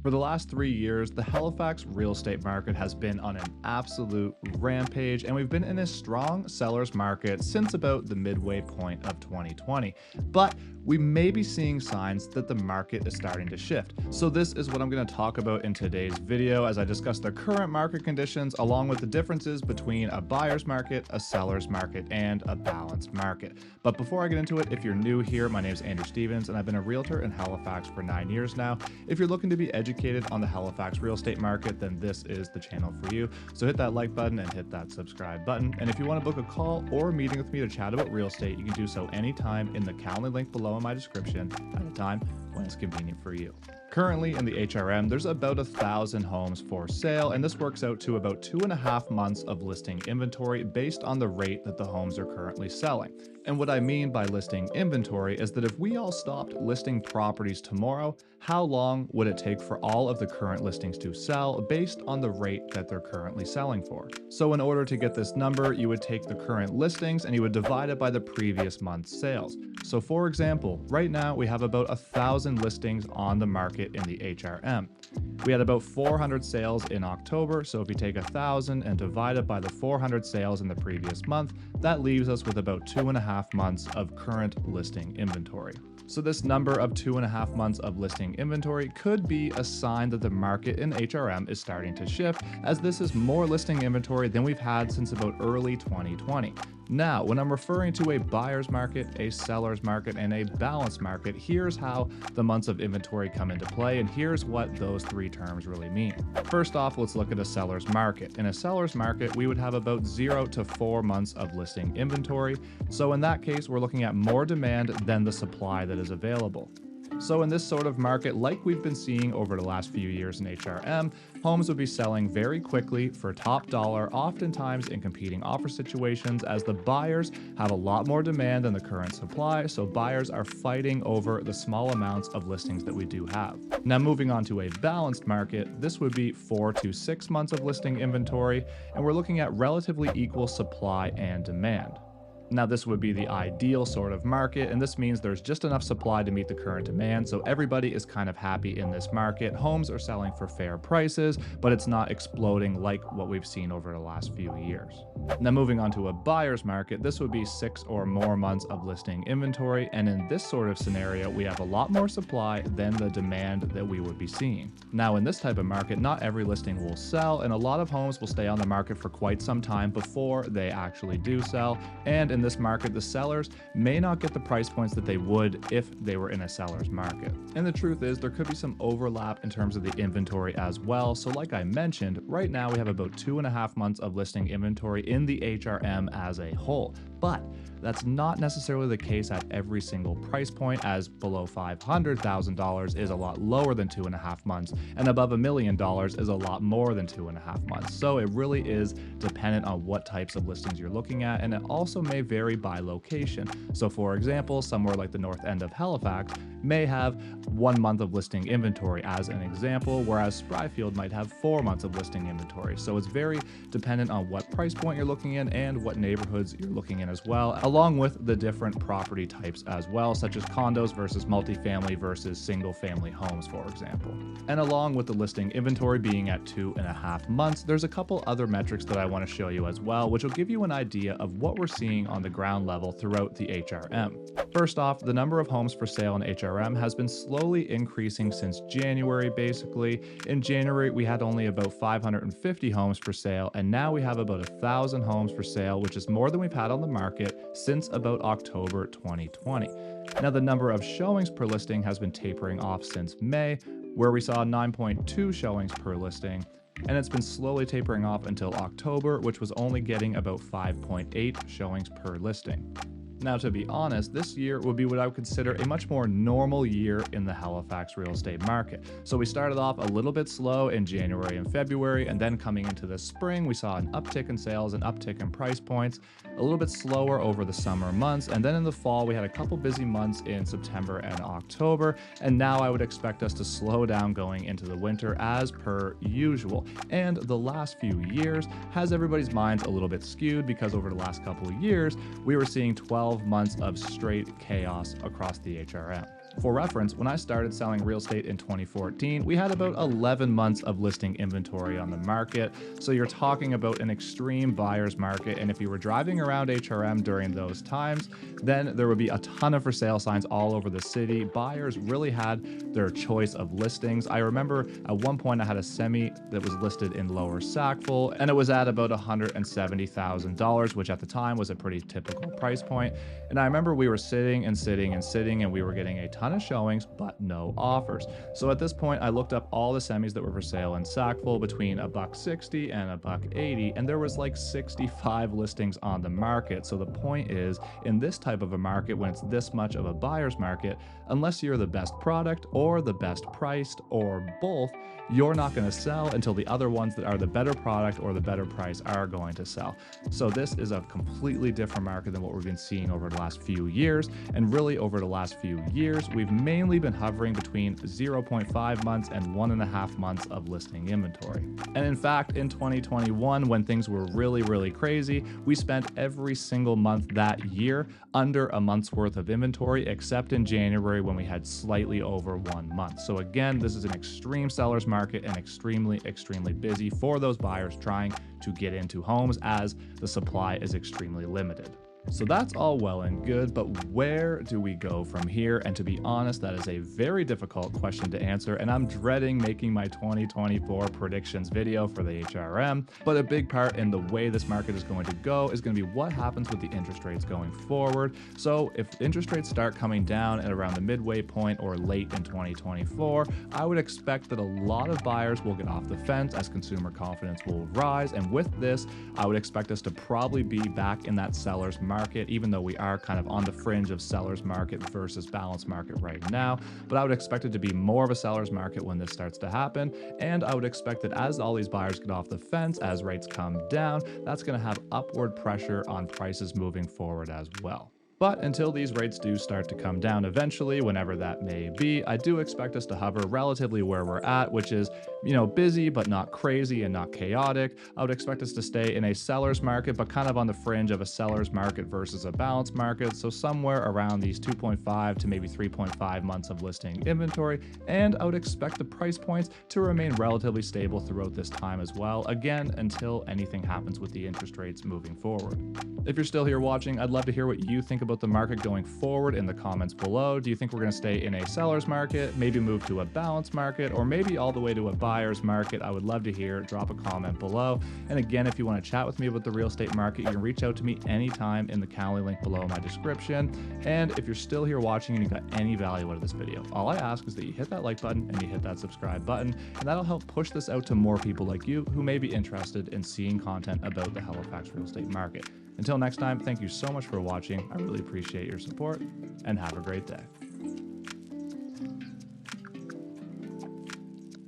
For the last 3 years, the Halifax real estate market has been on an absolute rampage, and we've been in a strong seller's market since about the midway point of 2020. But we may be seeing signs that the market is starting to shift. So this is what I'm going to talk about in today's video as I discuss the current market conditions along with the differences between a buyer's market, a seller's market, and a balanced market. But before I get into it, if you're new here, my name is Andrew Stevens and I've been a realtor in Halifax for 9 years now. If you're looking to be educated on the Halifax real estate market, then this is the channel for you. So hit that like button and hit that subscribe button. And if you want to book a call or a meeting with me to chat about real estate, you can do so anytime in the Calendly link below in my description at a time when it's convenient for you. Currently in the HRM, there's about 1,000 homes for sale, and this works out to about 2.5 months of listing inventory based on the rate that the homes are currently selling. And what I mean by listing inventory is that if we all stopped listing properties tomorrow, how long would it take for all of the current listings to sell based on the rate that they're currently selling for? So in order to get this number, you would take the current listings and you would divide it by the previous month's sales. So for example, right now we have about 1,000 listings on the market in the HRM. We had about 400 sales in October, so if you take 1,000 and divide it by the 400 sales in the previous month, that leaves us with about 2.5 months of current listing inventory. So this number of 2.5 months of listing inventory could be a sign that the market in HRM is starting to shift, as this is more listing inventory than we've had since about early 2020. Now, when I'm referring to a buyer's market, a seller's market, and a balanced market, here's how the months of inventory come into play, and here's what those three terms really mean. First off, let's look at a seller's market. In a seller's market, we would have about 0 to 4 months of listing inventory. So in that case, we're looking at more demand than the supply that is available. So in this sort of market, like we've been seeing over the last few years in HRM, homes would be selling very quickly for top dollar, oftentimes in competing offer situations, as the buyers have a lot more demand than the current supply, so buyers are fighting over the small amounts of listings that we do have. Now moving on to a balanced market, this would be 4 to 6 months of listing inventory, and we're looking at relatively equal supply and demand. Now this would be the ideal sort of market, and this means there's just enough supply to meet the current demand, so everybody is kind of happy in this market. Homes are selling for fair prices, but it's not exploding like what we've seen over the last few years. Now moving on to a buyer's market, this would be 6 or more months of listing inventory, and in this sort of scenario, we have a lot more supply than the demand that we would be seeing. Now in this type of market, not every listing will sell, and a lot of homes will stay on the market for quite some time before they actually do sell, and in this market, the sellers may not get the price points that they would if they were in a seller's market. And the truth is, there could be some overlap in terms of the inventory as well. So like I mentioned, right now we have about 2.5 months of listing inventory in the HRM as a whole. But that's not necessarily the case at every single price point, as below $500,000 is a lot lower than 2.5 months, and above $1 million is a lot more than 2.5 months. So it really is dependent on what types of listings you're looking at, and it also may vary by location. So for example, somewhere like the north end of Halifax may have 1 month of listing inventory as an example, whereas Spryfield might have 4 months of listing inventory. So it's very dependent on what price point you're looking in and what neighborhoods you're looking in as well, along with the different property types as well, such as condos versus multifamily versus single family homes, for example. And along with the listing inventory being at 2.5 months, there's a couple other metrics that I want to show you as well, which will give you an idea of what we're seeing on the ground level throughout the HRM. First off, the number of homes for sale in HRM has been slowly increasing since January, basically. In January, we had only about 550 homes for sale, and now we have about 1,000 homes for sale, which is more than we've had on the market since about October 2020. Now, the number of showings per listing has been tapering off since May, where we saw 9.2 showings per listing, and it's been slowly tapering off until October, which was only getting about 5.8 showings per listing. Now, to be honest, this year would be what I would consider a much more normal year in the Halifax real estate market. So we started off a little bit slow in January and February, and then coming into the spring, we saw an uptick in sales, an uptick in price points, a little bit slower over the summer months, and then in the fall, we had a couple busy months in September and October, and now I would expect us to slow down going into the winter as per usual. And the last few years has everybody's minds a little bit skewed, because over the last couple of years, we were seeing 12 months of straight chaos across the HRM. For reference, when I started selling real estate in 2014, we had about 11 months of listing inventory on the market. So you're talking about an extreme buyer's market. And if you were driving around HRM during those times, then there would be a ton of for sale signs all over the city. Buyers really had their choice of listings. I remember at one point I had a semi that was listed in Lower Sackville, and it was at about $170,000, which at the time was a pretty typical price point. And I remember we were sitting and sitting and sitting, and we were getting a ton of showings, but no offers. So at this point, I looked up all the semis that were for sale in Sackville between $160 and $180, and there was like 65 listings on the market. So the point is, in this type of a market, when it's this much of a buyer's market, unless you're the best product or the best priced or both, you're not going to sell until the other ones that are the better product or the better price are going to sell. So this is a completely different market than what we've been seeing over the last few years. And really over the last few years, we've mainly been hovering between 0.5 months and 1.5 months of listing inventory. And in fact, in 2021, when things were really crazy, we spent every single month that year under a month's worth of inventory, except in January when we had slightly over 1 month. So again, this is an extreme seller's market and extremely busy for those buyers trying to get into homes, as the supply is extremely limited. So that's all well and good, but where do we go from here? And to be honest, that is a very difficult question to answer, and I'm dreading making my 2024 predictions video for the HRM. But a big part in the way this market is going to go is going to be what happens with the interest rates going forward. So if interest rates start coming down at around the midway point or late in 2024, I would expect that a lot of buyers will get off the fence as consumer confidence will rise. And with this, I would expect us to probably be back in that seller's market, even though we are kind of on the fringe of seller's market versus balanced market right now. But I would expect it to be more of a seller's market when this starts to happen. And I would expect that as all these buyers get off the fence, as rates come down, that's going to have upward pressure on prices moving forward as well. But until these rates do start to come down eventually, whenever that may be, I do expect us to hover relatively where we're at, which is, busy but not crazy and not chaotic. I would expect us to stay in a seller's market, but kind of on the fringe of a seller's market versus a balanced market. So somewhere around these 2.5 to maybe 3.5 months of listing inventory. And I would expect the price points to remain relatively stable throughout this time as well. Again, until anything happens with the interest rates moving forward. If you're still here watching, I'd love to hear what you think about the market going forward in the comments below. Do you think we're going to stay in a seller's market, maybe move to a balanced market, or maybe all the way to a buyer's market? I would love to hear. Drop a comment below. And again, if you want to chat with me about the real estate market, you can reach out to me anytime in the Calendly link below in my description. And if you're still here watching and you got any value out of this video, all I ask is that you hit that like button and you hit that subscribe button, and that'll help push this out to more people like you who may be interested in seeing content about the Halifax real estate market. Until next time, thank you so much for watching. I really appreciate your support, and have a great day.